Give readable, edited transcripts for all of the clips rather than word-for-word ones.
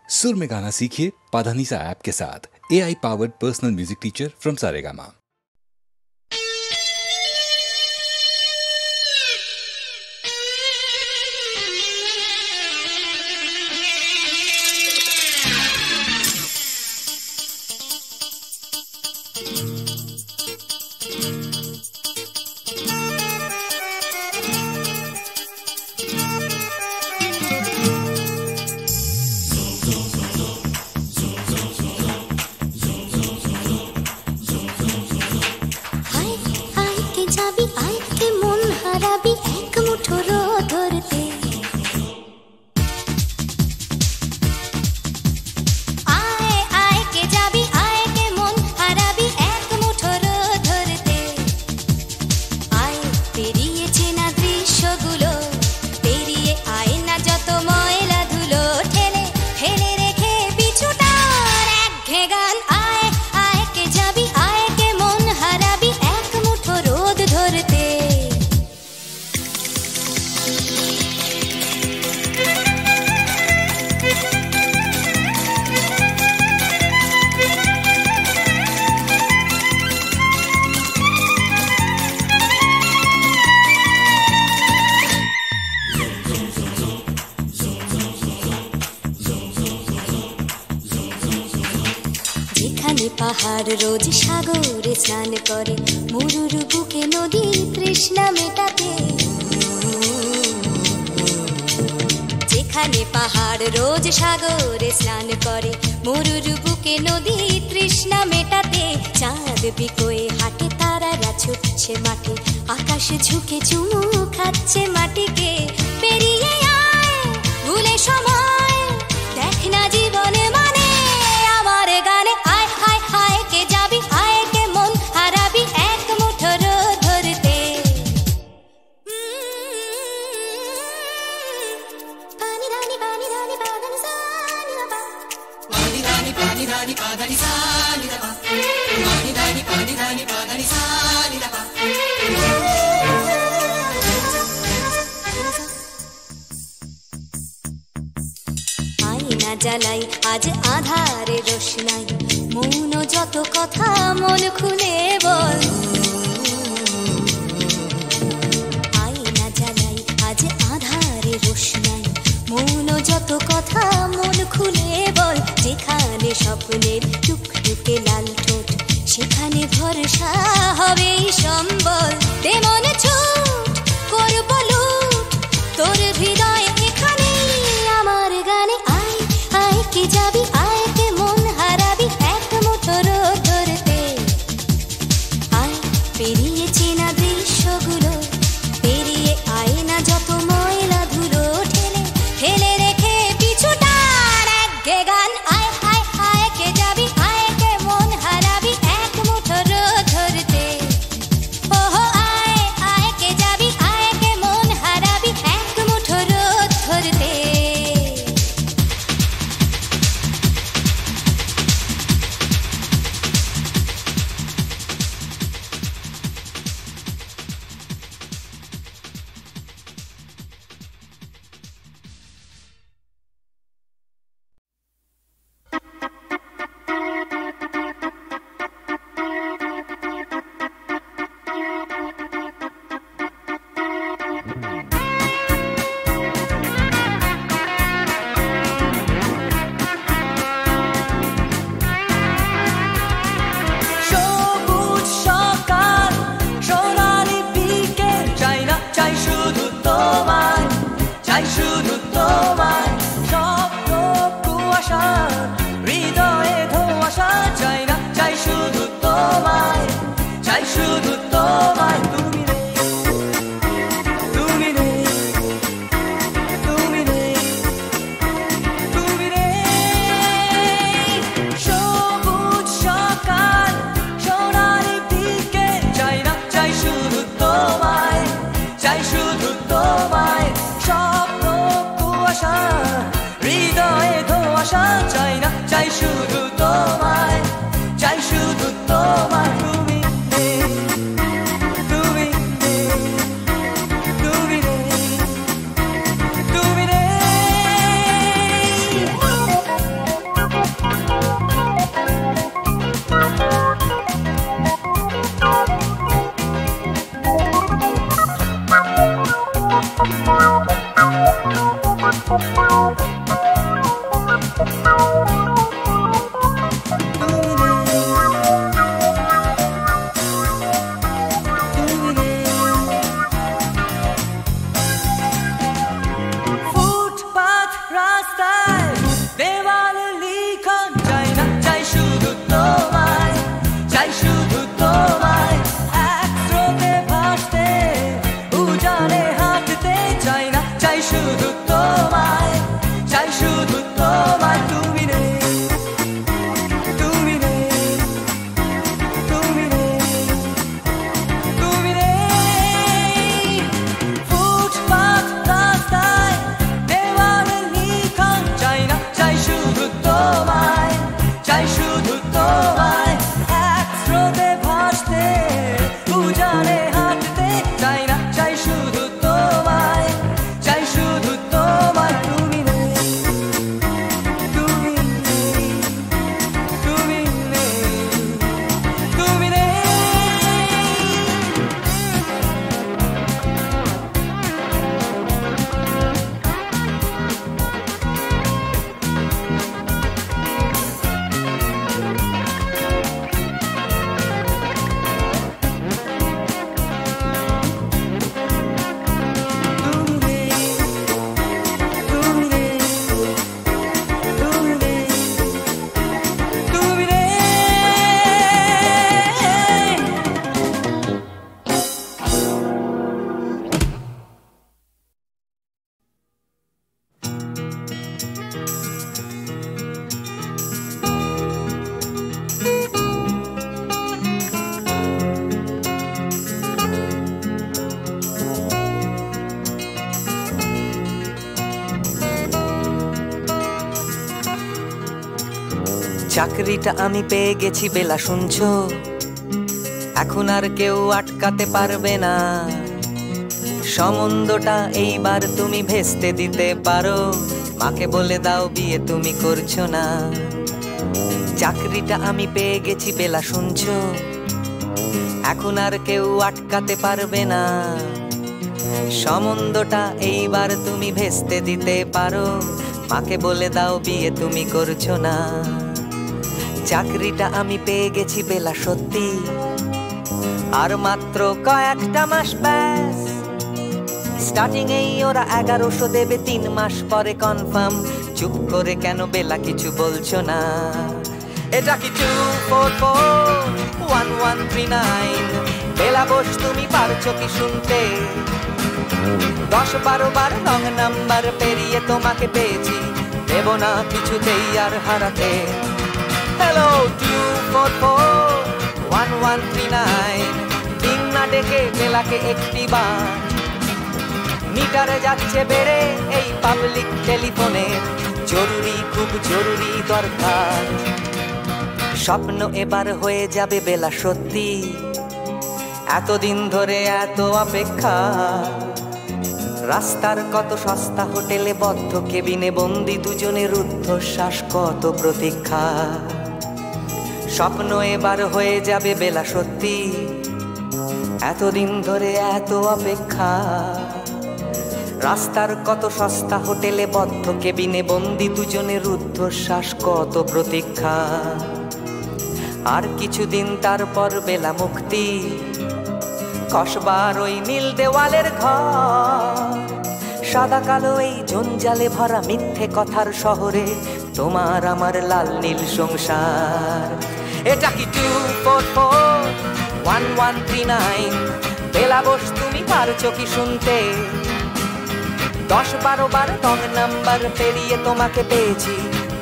सुर में गाना सीखिए पाधानीसा ऐप के साथ। AI powered personal music teacher from Saregama. পাহাড় রোজ সাগরে স্নান করে, মরুর বুকে নদী তৃষ্ণা মেটাতে। যেখানে পাহাড় রোজ সাগরে স্নান করে, মরুর বুকে নদী তৃষ্ণা মেটাতে। চাঁদ বিকোয়ে হাঁটে, তারারা ছুটছে মাঠে, আকাশ ঝুঁকে চুমু খাচ্ছে মাটিকে। পেরিয়ে আয় ভুলে সময়, দেখ না জীবনে মানে আমার গানে। আয় হায় হায় কে যাবি, আয় কে মন হারাবি এক মুঠো রোদ ধরতে। পানি রানি পানি রানি পাদানি সানি রাবা, পানি রানি পাদানি সানি রাবা, পানি রানি পাদানি সানি রাবা। আয়না জ্বালাই আজ আধারে রোশনাই, মৌন যত কথা মন খুলে বল। আয়না জ্বালাই আজ আধারে রোশনাই, মৌন যত কথা মন খুলে বল। যেখানে স্বপ্নের টুকটুকে লাল ঠোঁট, সেখানে ভরসা হবে সম্বল। তেমন ছুট করব লুট তোর হৃদয় এখানে আমার গানে। আয় আয় কে যাবি, আয় কে মন হারাবি এক মুঠো রোদ ধরতে। আয় পেরিয়ে চেনা দৃশ্যগুলো, পেরিয়ে আয় না যত ময়লা ধুলো, ঠেলে ঠেলে রেখে পিছুটার একঘে গান। আয় হায় হায় কে যাবি, আয় কে মন হারাবি এক মুঠো রোদ ধরতে। ওহো আয় আয় কে যাবি, আয় কে মন হারাবি এক মুঠো রোদ ধরতে। সবুজ সকাল, সোনালি বিকেল, চাই না চাই শুধু তোমায়, চাই শুধু তোমায়। স্বপ্ন কুয়াশা, হৃদয়ে ধোঁয়াশা, চাই না চাই শুধু তোমায়, চাই শুধু তোমায়। তুমি নেই, তুমি নেই, তুমি নেই, তুমি নেই। সবুজ সকাল, সোনালি বিকেল, চাই না চাই শুধু তোমায়, চাই শুধু তোমায়। স্বপ্ন কুয়াশা, হৃদয়ে ধোঁয়াশা, চাই না চাই শুধু তোমায়, চাই শুধু ফুটপাত রাস্তায় দেওয়ালে লিখন চাই না, চাই শুধু তোমায়, চাই শুধু তোমায়। এক স্রোতে ভাসতে উজানে হাঁটতে চাই না, চাই শুধু তোমায়, চাই শুধু তোমায়। তুমি নেই, তুমি নেই, তুমি নেই, তুমি নেই। ফুটপাত রাস্তায় দেওয়ালে লিখন চাই না, চাই শুধু তোমায়, চাই শুধু তোমায়। এক স্রোতে ভাসতে উজানে হাঁটতে চাই না, চাই শুধু তোমায়, চাই শুধু তোমায়। তুমি নেই, তুমি নেই, তুমি নেই, তুমি নেই। চাকরিটা আমি পেয়ে গেছি বেলা, শুনছো? এখন আর কেউ আটকাতে পারবে না। সম্বন্ধটা এইবার তুমি ভেস্তে দিতে পারো, মাকে বলে দাও বিয়ে তুমি করছো না। চাকরিটা আমি পেয়ে গেছি বেলা, শুনছো? এখন আর কেউ আটকাতে পারবে না। সম্বন্ধটা এইবার তুমি ভেস্তে দিতে পারো, মাকে বলে দাও বিয়ে তুমি করছো না। চাকরিটা আমি পেয়ে গেছি বেলা, সত্যি আর মাত্র কয়েকটা মাস ব্যাস। স্টার্টিং এই ওরা 1100 দেবে, 3 মাস পরে কনফার্ম। চুপ করে কেন বেলা কিছু বলছো না? এটা কি 2441139? বেলা বোস তুমি পারছো কি শুনতে? 10-12 বার রং নাম্বার পেরিয়ে তোমাকে পেয়েছি, দেব না কিছুতেই আর হারাতে। হ্যালো 2441139, দিন না ডেকে বেলাকে একটি বার। মিটারে যাচ্ছে বেড়ে এই পাবলিক টেলিফোনে, জরুরি খুব জরুরি দরকার। স্বপ্ন এবার হয়ে যাবে বেলা, সত্যি এতদিন ধরে এত অপেক্ষা। রাস্তার কত সস্তা হোটেলে বদ্ধ কেবিনে বন্দি দুজনের রুদ্ধশ্বাস, কত প্রতীক্ষা। স্বপ্ন এবার হয়ে যাবে বেলা, সত্যি এতদিন ধরে এত অপেক্ষা। রাস্তার কত সস্তা হোটেলে বদ্ধ কেবিনে বন্দি দুজনের রুদ্ধশ্বাস, কত প্রতীক্ষা। আর কিছুদিন তারপর বেলা মুক্তি, কসবার ওই নীল দেওয়ালের ঘর। সাদা কালো এই জঞ্জালে ভরা মিথ্যে কথার শহরে তোমার আমার লাল নীল সংসার। এটা কি 2441139? বেলা বোস তুমি পারছো কি শুনতে? 10-12 বার রং নাম্বার পেরিয়ে তোমাকে পেয়েছি,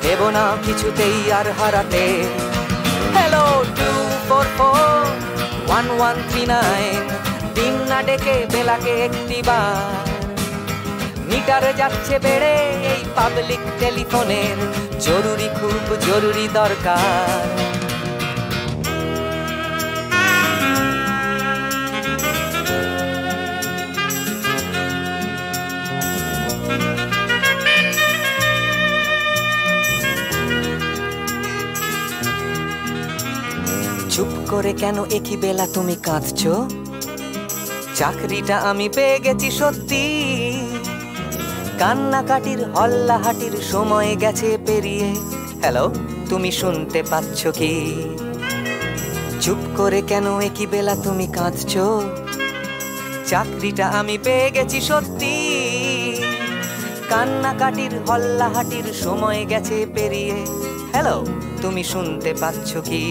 দেব না কিছুতেই আর হারাতে। হ্যালো 2441139, দিন না ডেকে বেলাকে একটি বার। মিটারে যাচ্ছে বেড়ে এই পাবলিক টেলিফোনের, জরুরি খুব জরুরি দরকার। চুপ করে কেন একই বেলা তুমি কাঁদছো? চাকরিটা আমি পেয়ে গেছি সত্যি, কান্নাকাটির হল্লাহাটির সময় গেছে পেরিয়ে। হ্যালো, তুমি শুনতে পাচ্ছ কি? চুপ করে কেন একই বেলা তুমি কাঁদছো? চাকরিটা আমি পেয়ে গেছি সত্যি। কান্নাকাটির হল্লাহাটির সময় গেছে পেরিয়ে। হ্যালো, তুমি শুনতে পাচ্ছ কি?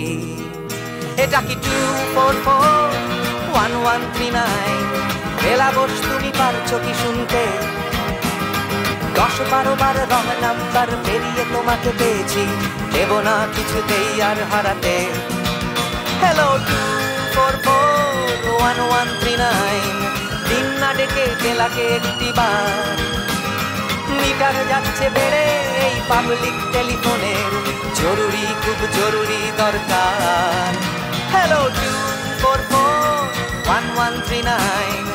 এটা কি 2441139? বেলা বস, তুমি পারছো কি শুনতে? 10-12 বার রং নাম্বার পেরিয়ে তোমাকে পেয়েছি, দেব না কিছুতেই আর হারাতে। হ্যালো 2441139, দিন না ডেকে বেলাকে একটি বার। মিটার যাচ্ছে বেড়ে এই পাবলিক টেলিফোনের, জরুরি খুব জরুরি দরকার। হ্যালো 2441139,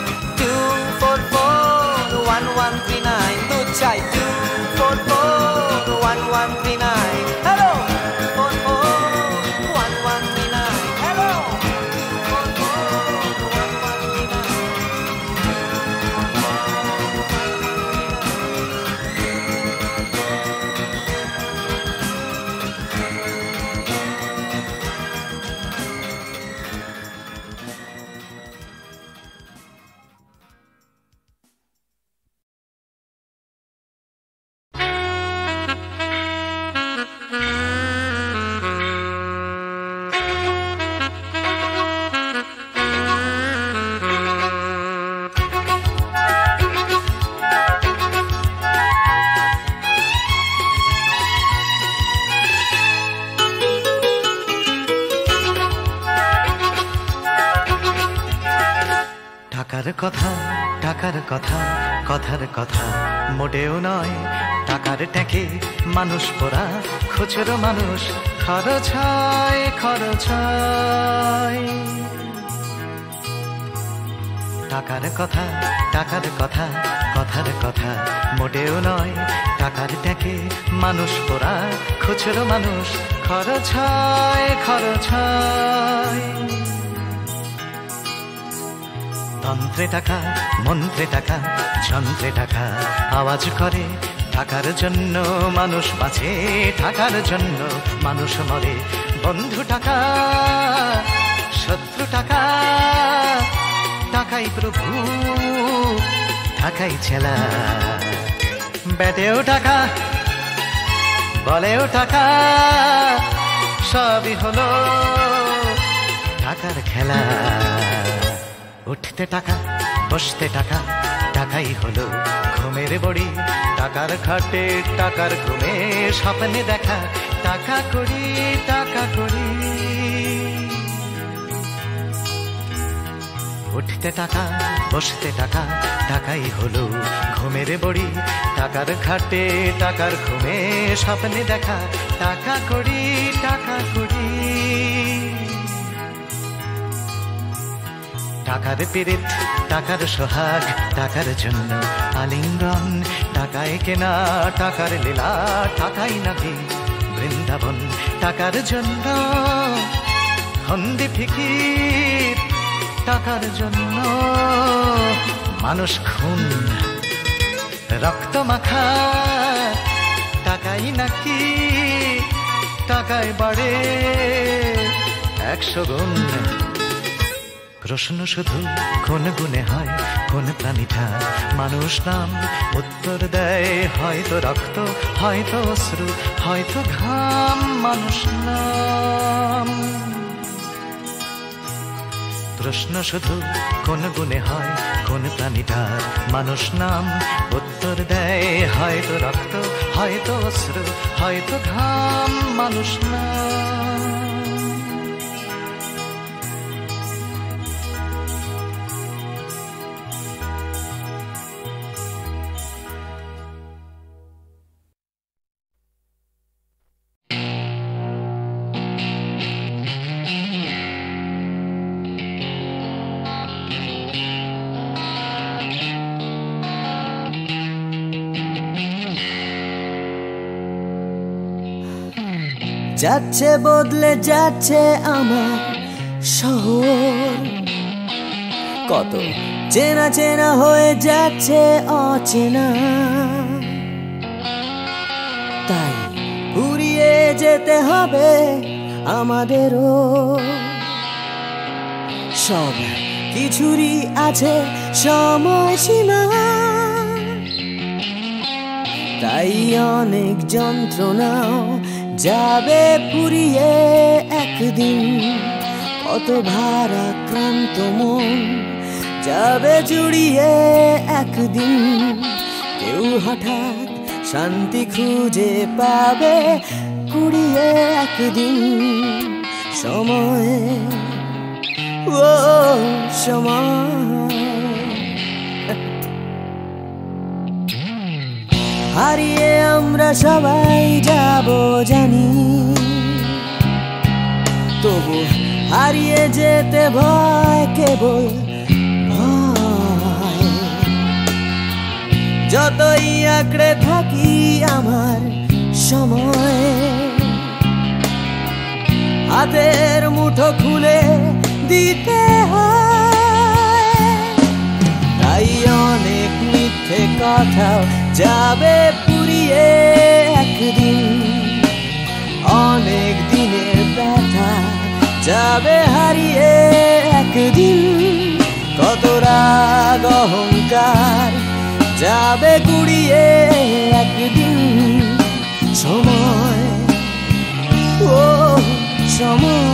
2441139, দু চাই 2441139। হ্যালো 2441139, হ্যালো টাকার কথা, কথার কথা মোটেও নয়। টাকার ট্যাঁকে মানুষ পোড়া, খুচরো মানুষ খরচ হয়, খরচ হয়। টাকার কথা, কথার কথা মোটেও নয়। টাকার ট্যাঁকে মানুষ পোড়া, খুচরো মানুষ খরচ হয়, খরচ হয়। তন্ত্রে টাকা, মন্ত্রে টাকা, যন্ত্রে টাকা আওয়াজ করে। টাকার জন্য মানুষ বাঁচে, টাকার জন্য মানুষ মরে। বন্ধু টাকা, শত্রু টাকা, টাকাই প্রভু, টাকাই ছেলা। ব্যাটেও টাকা, বলেও টাকা, সবই হলো টাকার খেলা। উঠতে টাকা, বসতে টাকা, টাকাই হলো ঘুমের বড়ি। টাকার খাটে, টাকার ঘুমে, স্বপ্নে দেখা টাকা করি, টাকা করি। উঠতে টাকা, বসতে টাকা, টাকাই হলো ঘুমের বড়ি। টাকার খাটে, টাকার ঘুমে, স্বপ্নে দেখা টাকা করি, টাকা করি। টাকার পীড়িত, টাকার সোহাগ, টাকার জন্য আলিঙ্গন। টাকায় কেনা, টাকার লীলা, টাকাই নাকি বৃন্দাবন। টাকার জন্য হন্দি ফিকির, টাকার জন্য মানুষ খুন, রক্ত মাখা। টাকাই নাকি, টাকায় বাড়ে 100 গুণ। প্রশ্ন শুধু কোন গুণে হয়, কোন প্রাণীটা মানুষ নাম? উত্তর দেয় হয়তো রক্ত, হয়তো অশ্রু, হয়তো ঘাম। মানুষ নাম। প্রশ্ন শুধু কোন গুণে হয়, কোন প্রাণীটার মানুষ নাম? উত্তর দেয় হয়তো রক্ত, হয়তো অশ্রু, হয়তো ঘাম। মানুষ নাম। যাচ্ছে বদলে যাচ্ছে আমার শহর, কত চেনা চেনা হয়ে যাচ্ছে অচেনা, তাই ঘুরিয়ে যেতে হবে আমাদেরও। সব কিছুরই আছে সময়সীমা, তাই অনেক যন্ত্রণাও যাবে ফুরিয়ে একদিন। কত ভারাক্রান্ত মন যাবে জুড়িয়ে একদিন। কেউ হঠাৎ শান্তি খুঁজে পাবে কুড়িয়ে একদিন। সময়, ও সময়, হারিয়ে আমরা সবাই যাব জানি, তবু হারিয়ে যেতে ভয়, কেবল ভয়। যতই আঁকড়ে থাকি আমার সময়, হাতের মুঠো খুলে দিতে হয়। তাই অনেক মিথ্যে কথাও যাবে পুরিয়ে একদিন। অনেক দিনের ব্যথা যাবে হারিয়ে একদিন। কত রাগ অহংকার যাবে কুড়িয়ে একদিন। সময়, ও সময়,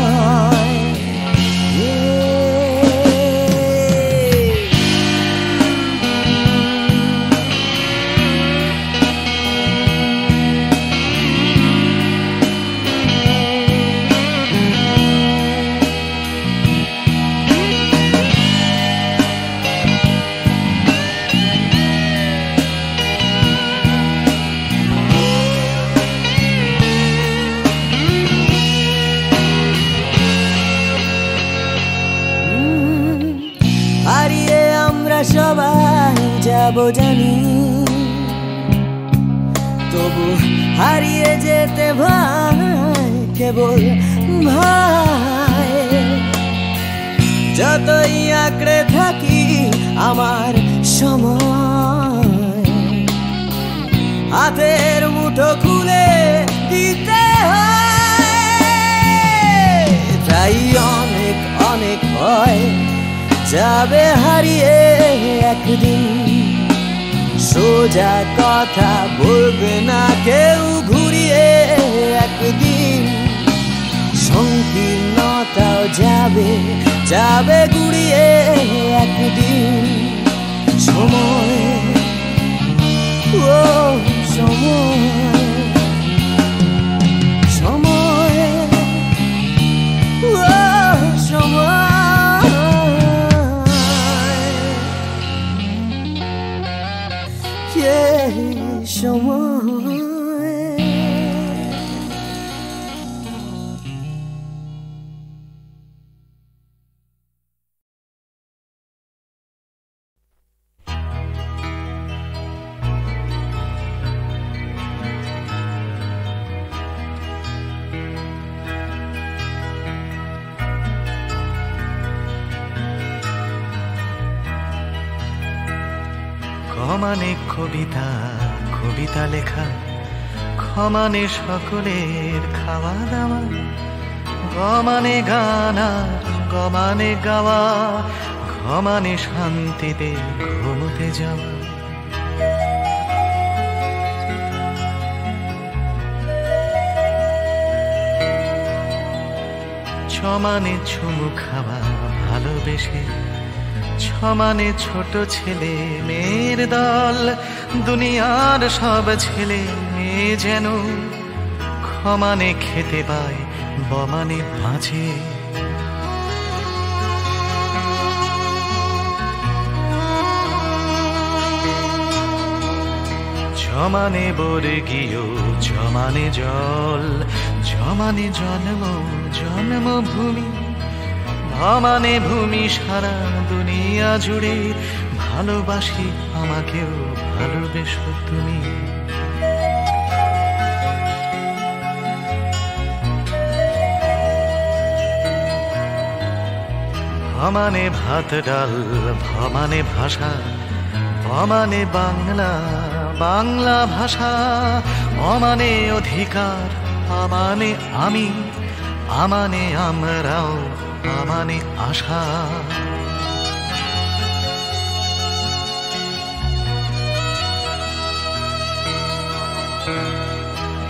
সবাই যাব জানি, তবু হারিয়ে যেতে ভয়, কেবল ভয়। যতই আঁকড়ে থাকি আমার সময়, হাতের মুঠো খুলে দিতে হয়। তাই অনেক অনেক ভয় যাবে হারিয়ে একদিন। সোজা কথা বলবে না কেউ ঘুরিয়ে একদিন। সংকীর্ণতাও যাবে যাবে ঘুরিয়ে একদিন। সময়, ও সময়, সময়, ও সময়, সময়। মানে কবিতা, কবিতা লেখা, ক্ষমানে সকলের খাওয়া দাওয়া, গমানে গানা, গমানে গাওয়া, ঘমানে শান্তিতে ঘুমোতে যাওয়া। ছমানে চুমু খাওয়া ভালোবেসে, ছমানে ছোট ছেলে মেয়ের দল, দুনিয়ার সব ছেলে মেয়ে যেন ক্ষমানে খেতে পায় বমানে বাঁচে। জমানে বর্গীয়, জমানে জল, জমানে জন্ম জন্মভূমি, ভমানে ভূমি সারা দুনিয়া জুড়ে। ভালোবাসি আমাকেও ভালোবেসো তুমি। মানে ভাত ডাল, ভ মানে ভাষা, ব মানে বাংলা, বাংলা ভাষা, অ মানে অধিকার, আ মানে আমি, আ মানে আমরাও, আ মানে আশা।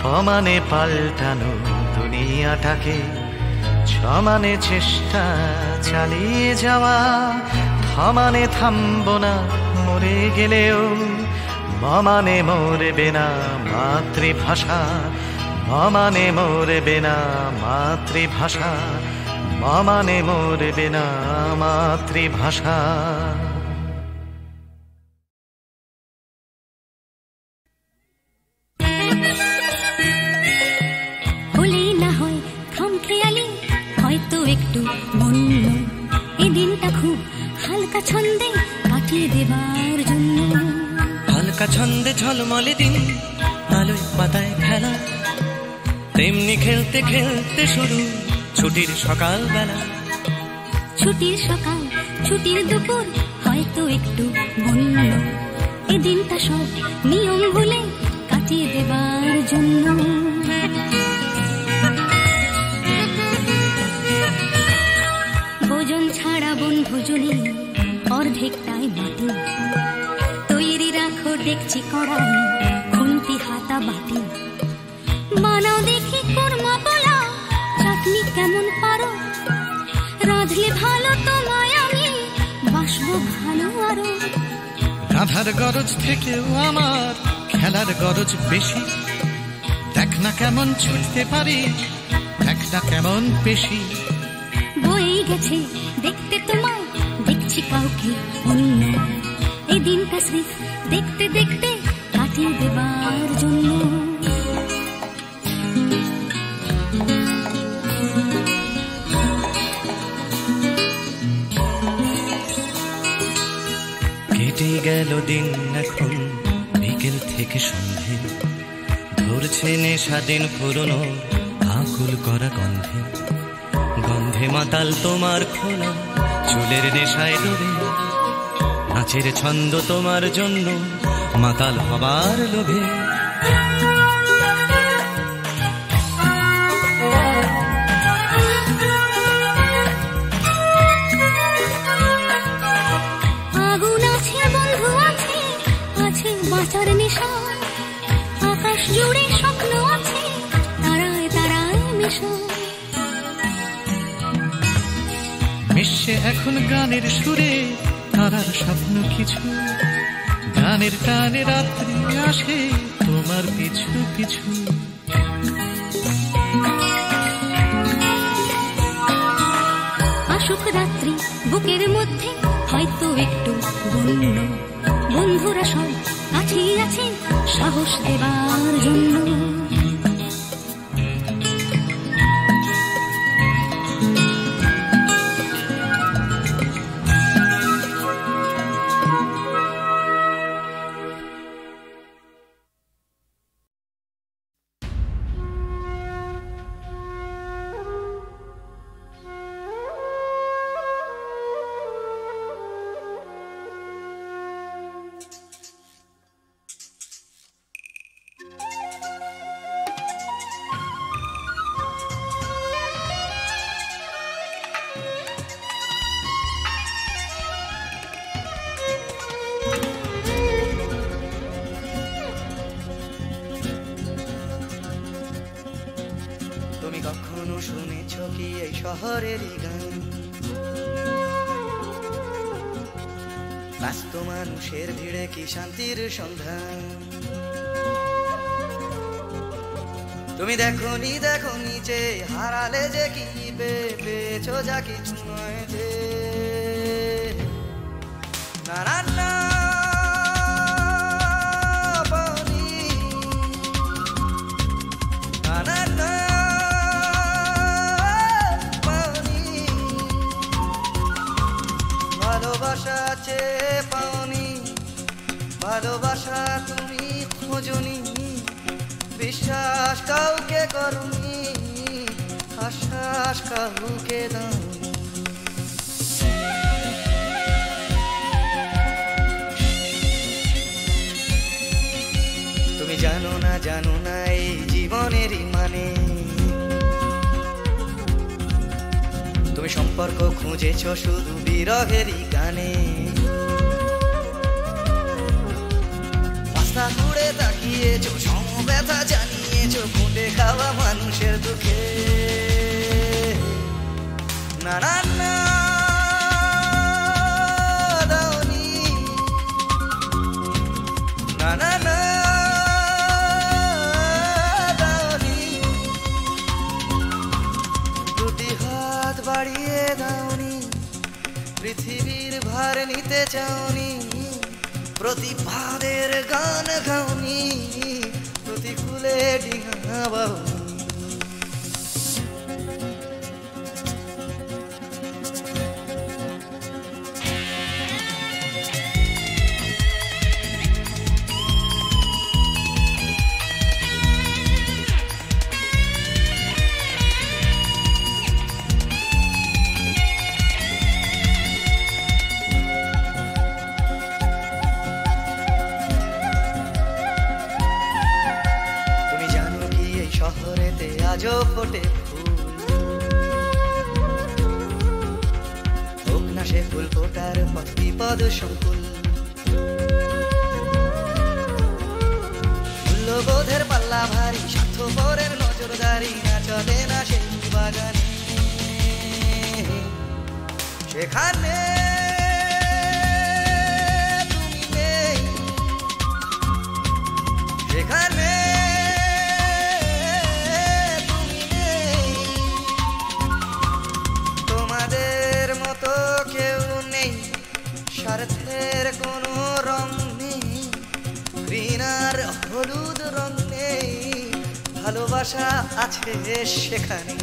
প মানে পাল্টানো দুনিয়াটাকে, ছ মানে চেষ্টা চালিয়ে যাওয়া, থ মানে থামবো না মরে গেলেও, ম মানে মরবে না মাতৃভাষা, ম মানে মরবে না মাতৃভাষা, ম মানে মরবে না মাতৃভাষা। হলেই না হয় খামখেয়ালি, হয়তো একটু বন্য, এই দিনটা খুব হালকা ছন্দে কাটিয়ে দেবার জন্য। হালকা ছন্দে ঝলমলে দিন, আলোয় পাতায় খেলা, তেমনি খেলতে খেলতে শুরু ছুটির সকাল বেলা। ছুটির সকাল, ছুটির দুপুর, হয়তো একটু বন্য, এই দিনটা সব নিয়ম ভুলে কাটিয়ে দেবার জন্য। ভোজন ছাড়া বনভোজনী, অর্ধেকটাই মাটি, তৈরি রাখো দেখছি কড়াই, খুন্তি হাতা বাটি, বানাও দেখি কোরমা পোলাও, চাটনি কেমন পারো, রাঁধলে ভালো তোমায় আমি, বাসবো ভালো আরো। রাধার গরজ থেকেও আমার খেলার গরজ বেশি, দেখ না কেমন ছুটতে পারি, দেখ না কেমন পেশি। বই গেছে দেখতে তোমায়, দেখছি কাউকে অন্য, এই দিনটা স্মৃত দেখতে দেখতে কাটিয়ে দেবার জন্য। কেটে গেল দিন এখন বিকেল থেকে সন্ধে, ধরছে নেশা দিন পুরনো আকুল করা গন্ধে। গন্ধে মাতাল তোমার খোলা চুলের নেশায় ডোবে, নাচের ছন্দ তোমার জন্য মাতাল হবার লোভে। আগুন আছে, বন্ধু আছে, আছে বাঁচার নেশা, আকাশ জুড়ে স্বপ্ন আছে, তারায় তারায় মেশা। মিশছে এখন গানের সুরে তারার স্বপ্ন কিছু, গানের টানে রাত্রি আসে তোমার পিছু পিছু। আসুক রাত্রি বুকের মধ্যে, হয়তো একটু বন্য, বন্ধুরা সব কাছেই আছে সাহস দেবার জন্য। তুমি কখনো শুনেছ কি এই শহরেরই গান? ব্যস্ত মানুষের ভিড়ে কি শান্তির সন্ধান? তুমি দেখোনি দেখোনি যে হারালে যে কি পেয়েছো যা কিছু নয় যে। না না না ভালোবাসা আছে পাওনি, ভালোবাসা তুমি খোঁজনি, বিশ্বাস কাউকে করনি, আশ্বাস কাউকে দাওনি। জানো না এই জীবনেরই মানে। তুমি সম্পর্ক খুঁজেছো শুধু বিরহেরই গানে, রাস্তা ঘুরে তাকিয়েছো সমব্যথা জানিয়েছো ফুটে খাওয়া মানুষের দুঃখে। না না না দাওনি, না না না দাওনি, দুটি হাত বাড়িয়ে দাওনি, পৃথিবীর ভার নিতে চাওনি, প্রতিবাদের গান গাওনি, প্রতিকূলে ডিঙা বাউনি। শহরেতে আজও ফোটে ফুল, হোক না সে ফুল ফোটার পথ বিপদ সংকুল। মূল্যবোধের পাল্লা ভারী, স্বার্থপরের নজরদারি না চলে না সেই বাগানে। সেখানে তুমি নেই, সেখানে স্বার্থের কোনো রং নেই, ঘৃণার হলুদ রং নেই, ভালোবাসা আছে সেখানে।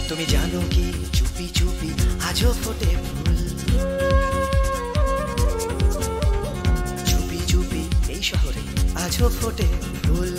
তুমি জানো কি চুপি চুপি আজও ফোটে ফুল, চুপি চুপি এই শহরে আজও ফোটে ফুল।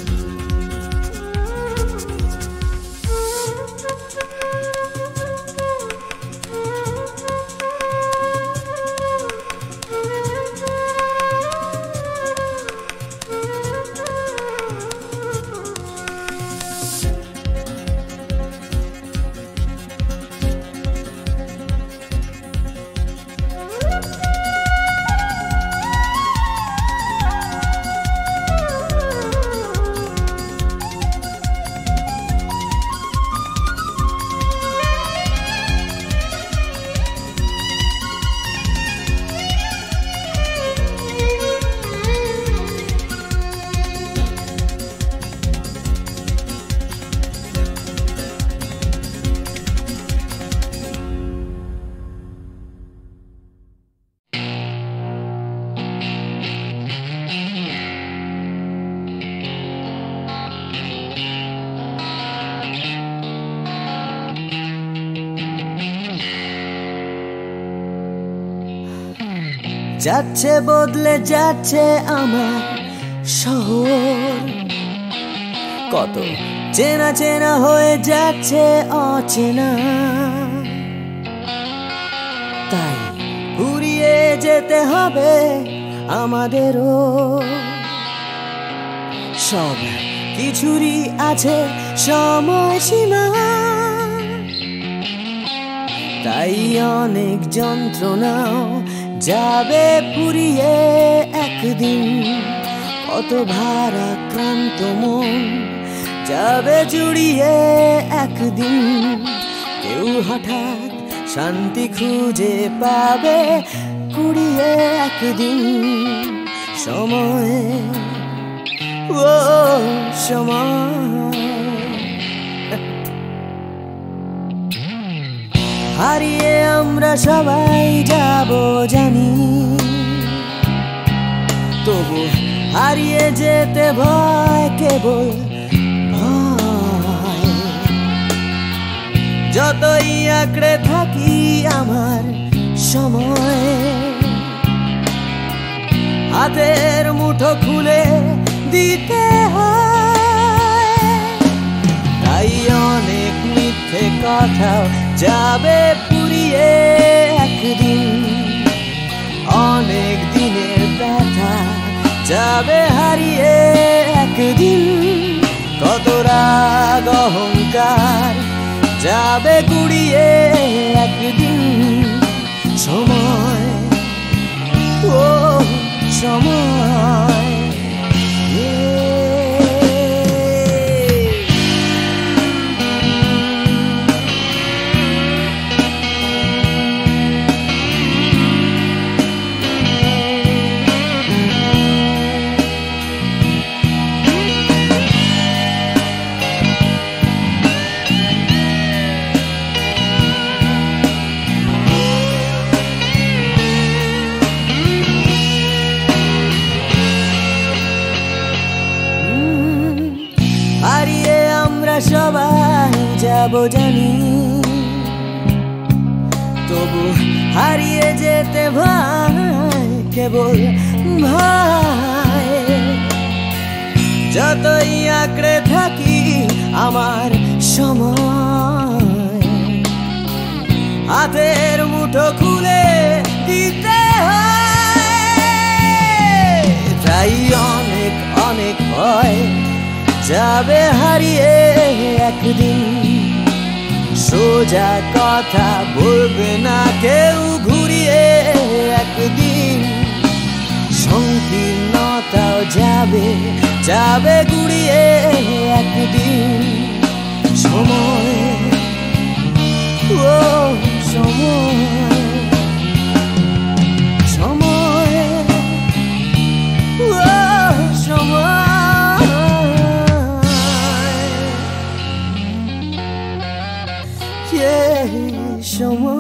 যাচ্ছে বদলে যাচ্ছে আমার শহর, কত চেনা চেনা হয়ে যাচ্ছে অচেনা। তাই ঘুরিয়ে যেতে হবে আমাদেরও, সব কিছুরই আছে সময়সীমা। তাই অনেক যন্ত্রণাও যাবে পুরিয়ে একদিন, কত ভারাক্রান্ত মন যাবে জুড়িয়ে একদিন। কেউ হঠাৎ শান্তি খুঁজে পাবে কুড়িয়ে একদিন। সময় ও সময় হারিয়ে আমরা সবাই যাব জানি, তবু হারিয়ে যেতে ভয় কেবল ভয়। যতই আঁকড়ে থাকি আমার সময়, হাতের মুঠো খুলে দিতে হয়। তাই অনেক মিথ্যে কথা যাবে পুরিয়ে একদিন। যাবে হারিয়ে একদিন কত রাগ অহংকার, যাবে কুড়িয়ে একদিন সময়, ও সময়। সবাই যাব জানি, তবু হারিয়ে যেতে ভয় কেবল ভয়। যতই আঁকড়ে থাকি আমার সময়, হাতের মুঠো খুলে দিতে হয়। তাই অনেক অনেক ভয় যাবে হারিয়ে একদিন, সোজা কথা বলবে না কেউ ঘুরিয়ে একদিন, সংকীর্ণতাও যাবে যাবে ঘুরিয়ে একদিন সময়, ও সময়, সময়, ও সময়, সময়।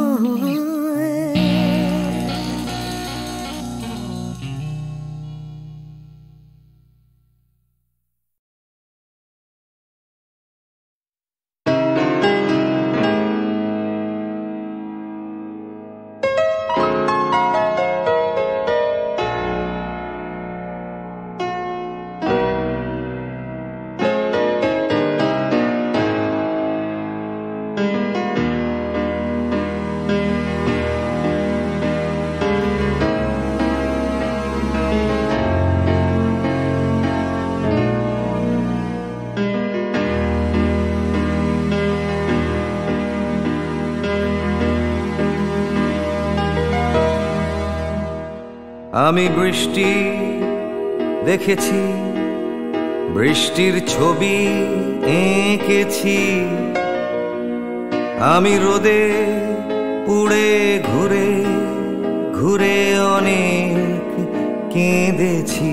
আমি বৃষ্টি দেখেছি, বৃষ্টির ছবি এঁকেছি, আমি রোদে পুড়ে ঘুরে ঘুরে অনেক কেঁদেছি।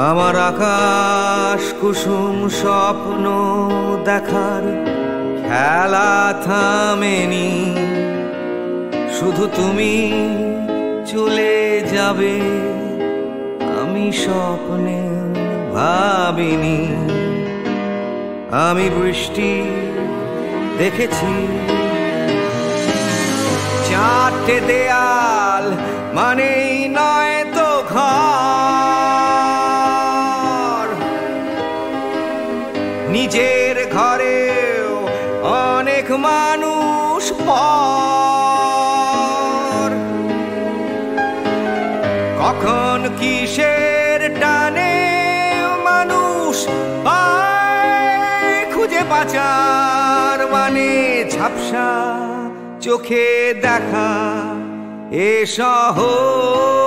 আমার আকাশ কুসুম স্বপ্ন দেখার খেলা থামেনি, শুধু তুমি চলে যাবে আমি স্বপ্নে ভাবিনি। আমি বৃষ্টি দেখেছি, চারটে দেয়াল মানেই নয় তো ঘর, নিজের ঘরেও অনেক মানুষ পর। কখন কিসের টানে মানুষ পায় খুঁজে বাঁচার মানে, ঝাপসা চোখে দেখা এ শহর।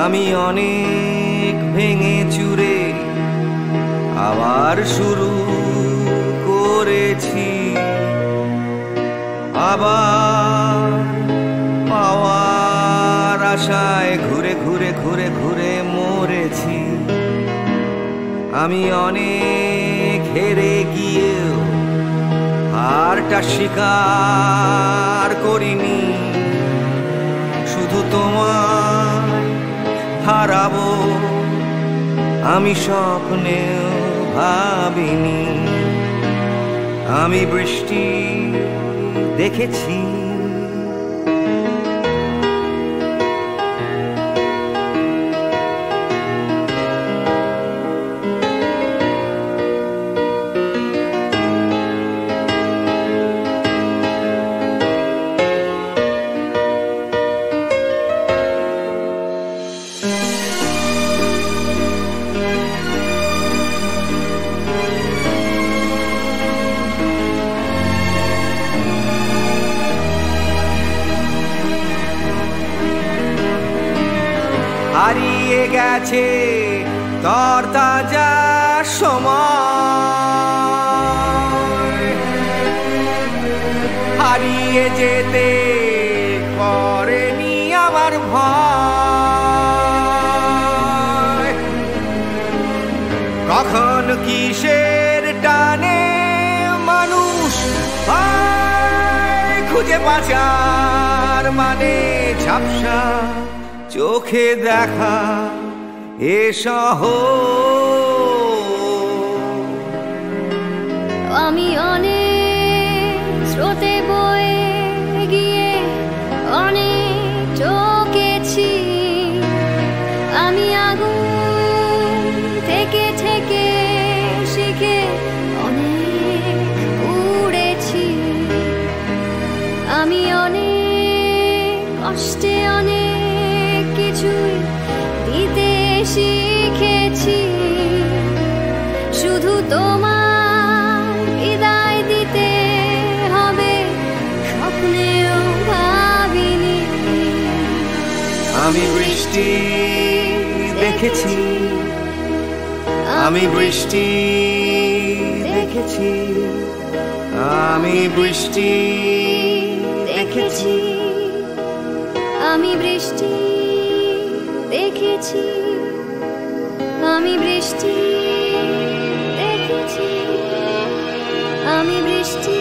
আমি অনেক ভেঙে চুরে আবার শুরু করেছি, আবার পাওয়ার আশায় ঘুরে ঘুরে ঘুরে ঘুরে মরেছি। আমি অনেক হেরে গিয়েও হারটা স্বীকার করিনি, শুধু তোমায় হারাবো আমি স্বপ্নেও ভাবিনি। আমি বৃষ্টি দেখেছি, গেছে তরতাজা সময়, হারিয়ে যেতে করেনি আমার ভয়। কখন কিসের টানে মানুষ খুঁজে বাঁচার মানে ঝাপসা চোখে দেখা এ শহর। আমি অনেক স্রোতে বয়ে গিয়ে অনেক চোখেছি, আমি আগুন থেকে থেকে শিখে অনেক উড়েছি। আমি অনেক কষ্টে অনেক কিছুই দিতে শিখেছি, শুধু তোমার বিদায় দিতে হবে স্বপ্নেও ভাবিনি। আমি বৃষ্টি দেখেছি, আমি বৃষ্টি দেখেছি, আমি বৃষ্টি দেখেছি, আমি বৃষ্টি দেখেছি, আমি বৃষ্টি দেখেছি, আমি বৃষ্টি